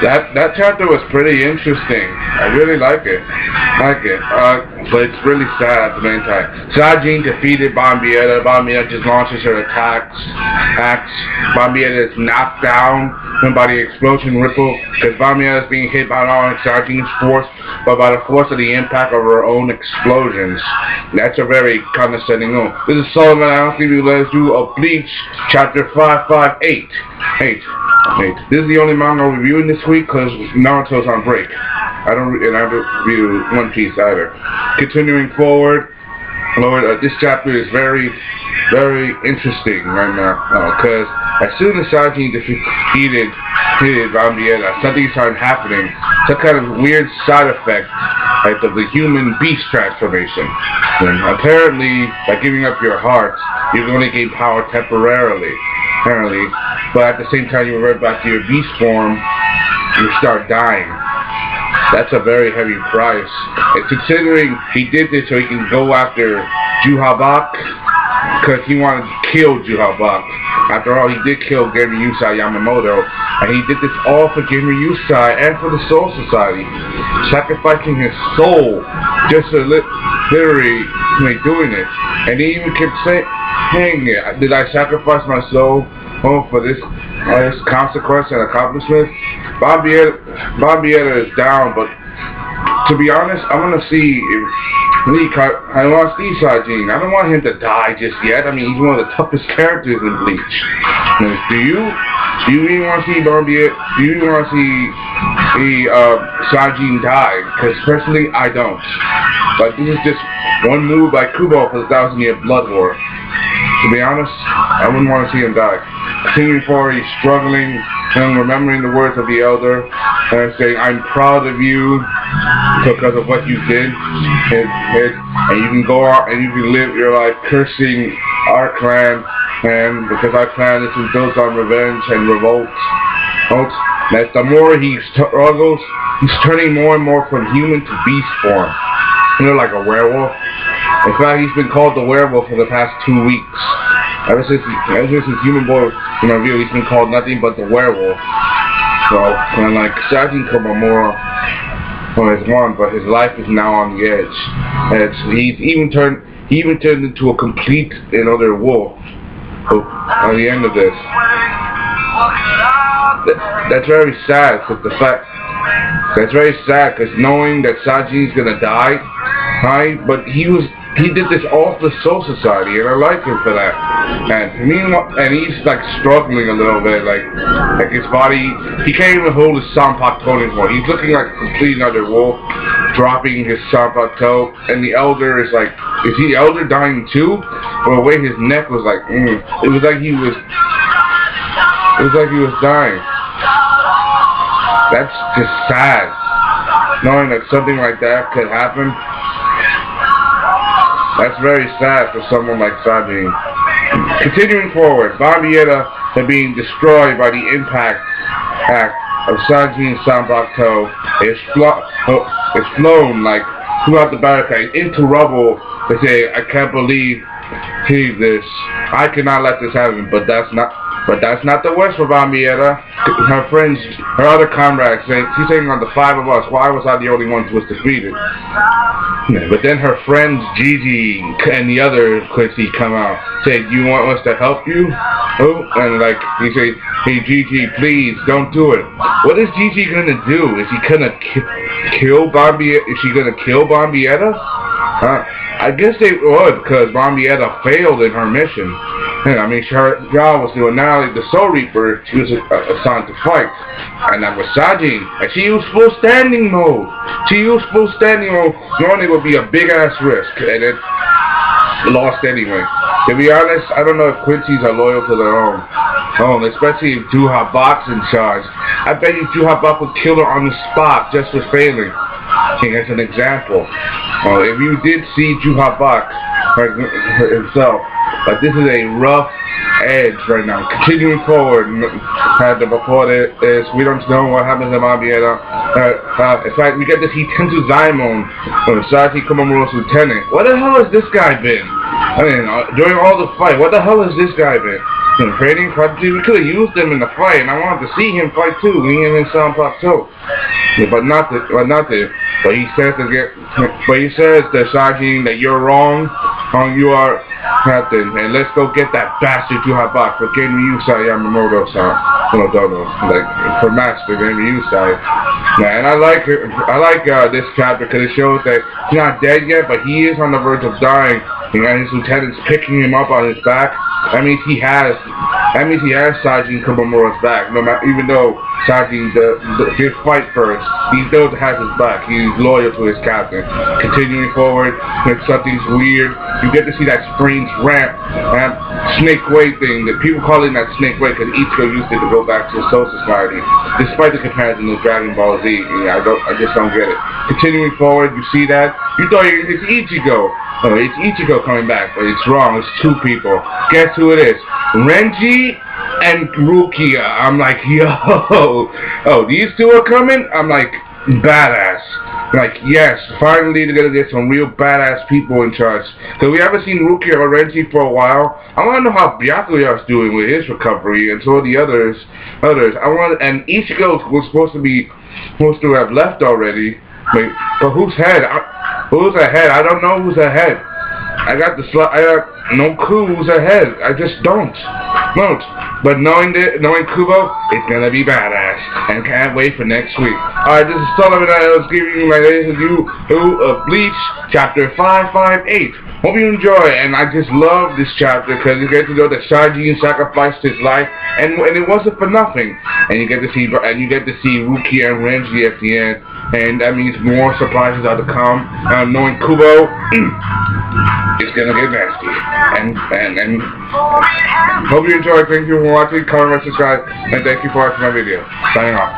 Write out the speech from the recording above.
That chapter was pretty interesting. I really like it. But it's really sad at the same time. Sajin defeated Bombietta. Bombietta just launches her attacks. Bombietta is knocked down by the explosion ripple because Bombietta is being hit by not only Sajin's force, but by the force of the impact of her own explosions. That's a very condescending note. This is Sullivan. I don't think we let us do a Bleach chapter 558. This is the only manga I'm reviewing this week because Naruto's on break. I don't review One Piece either. Continuing forward, Lord, this chapter is very, very interesting right now because as soon as Sajin defeated Bombietta, something started happening. Some kind of weird side effect of the human beast transformation. And apparently, by giving up your heart, you can only gain power temporarily. But at the same time you revert back to your beast form, you start dying. That's a very heavy price. And considering he did this so he can go after Juhabak, because he wanted to kill Juhabak. After all, he did kill Genryusai Yamamoto, and he did this all for Genryusai and for the Soul Society, sacrificing his soul just to literally doing it. And he even kept saying, did I sacrifice my soul for this consequence and accomplishment? Bombietta is down, but to be honest, I want to see I want to see Sajin. I don't want him to die just yet. I mean, he's one of the toughest characters in Bleach. Do you even want to see Bombietta? Do you even want to see Sajin die? Because personally, I don't. But this is just one move by Kubo for the 1,000-year blood war. To be honest, I wouldn't want to see him die. Continuing forward, he's struggling and remembering the words of the elder and saying, I'm proud of you because of what you did. And you can go out and you can live your life cursing our clan, and because our clan is built on revenge and revolt. That the more he struggles, he's turning more and more from human to beast form. Like a werewolf. In fact, he's been called the werewolf for the past 2 weeks. Ever since Human Boy review, he's been called nothing but the werewolf. So, like Sajin Komamura is one, but his life is now on the edge. He even turned into a complete another wolf. At the end of this, that's very sad. That's very sad because knowing that Sajin's gonna die, but he did this all for the Soul Society, and I like him for that. And he's like struggling a little bit, like his body. He can't even hold his Sanpakuto anymore. He's looking like a complete another wolf, dropping his Sanpakuto. And the elder is like, is the elder dying too? Or the way his neck was like, it was like he was dying. That's just sad, knowing that something like that could happen. That's very sad for someone like Sajin. Continuing forward, Bombietta is being destroyed by the impact of Sajin's Sanpakuto. It's flown like throughout the barricade into rubble. They say, I can't believe this. I cannot let this happen, but that's not the worst for Bombietta. Her friends, her other comrades, she's saying on the 5 of us, why was I the only one who was defeated? But then her friends Gigi and the other Quincy come out, say, you want us to help you? And like, he says, hey Gigi, please, don't do it. What is Gigi gonna do? Is he gonna kill Bombietta? Is she gonna kill Bombietta? I guess they would, because Bombietta failed in her mission. I mean, her job was to annihilate the Soul Reaper she was assigned to fight. And that was Sajin. And she used full standing mode. Knowing it would be a big-ass risk. And it lost anyway. To be honest, I don't know if Quincy's are loyal to their own. Especially if Juhabak's in charge. I bet you Juhabak would kill her on the spot just for failing. As an example. If you did see Juhabak himself, but this is a rough edge right now. Continuing forward, before this, we don't know what happens to Bombietta. In fact, we get to see Tensu Zaimon, Sashi Komamura's lieutenant. What the hell has this guy been? I mean, during all the fight, what the hell has this guy been? Trading cards, we could have used him in the fight, and I wanted to see him fight too. Me and his son Pop too. Yeah, but not the. But he says to Sajin that you're wrong. You are captain, and let's go get that bastard you have back for getting Ryusai Yamamoto-san. Like for master named Ryusai. Yeah, and I like this chapter because it shows that he's not dead yet, but he is on the verge of dying. You know, his lieutenant's picking him up on his back. That means he has Sajin Kumamura's back. No matter, even though Sajin did fight first, he still has his back. He's loyal to his captain. Continuing forward, when something's weird, you get to see that strange ramp snake way thing. That people call it that snake way because Ichigo used it to go back to the Soul Society. Despite the comparison with Dragon Ball Z, I just don't get it. Continuing forward, you see that you thought it's Ichigo. Oh, it's Ichigo coming back, but it's wrong. It's two people. Guess who it is? Renji and Rukia. I'm like, yo. Oh, these two are coming? I'm like, badass. Like, yes, finally they're going to get some real badass people in charge. So we haven't seen Rukia or Renji for a while. I want to know how Byakuya's doing with his recovery and so the others. And Ichigo was supposed to have left already. But who's head? Who's ahead? I don't know who's ahead. I got no clue who's ahead. I just don't. But knowing Kubo, it's gonna be badass, and can't wait for next week. Alright, this is Sullivan. I was giving you my latest review of Bleach, chapter 558. Hope you enjoy, and I just love this chapter because you get to know that Sajin sacrificed his life, and it wasn't for nothing. And you get to see Rukia and Renji at the end, and that means more surprises are to come. Knowing Kubo, it's gonna get nasty. And hope you enjoy. Thank you for watching. Comment, subscribe, and thank you for watching my video. Signing off.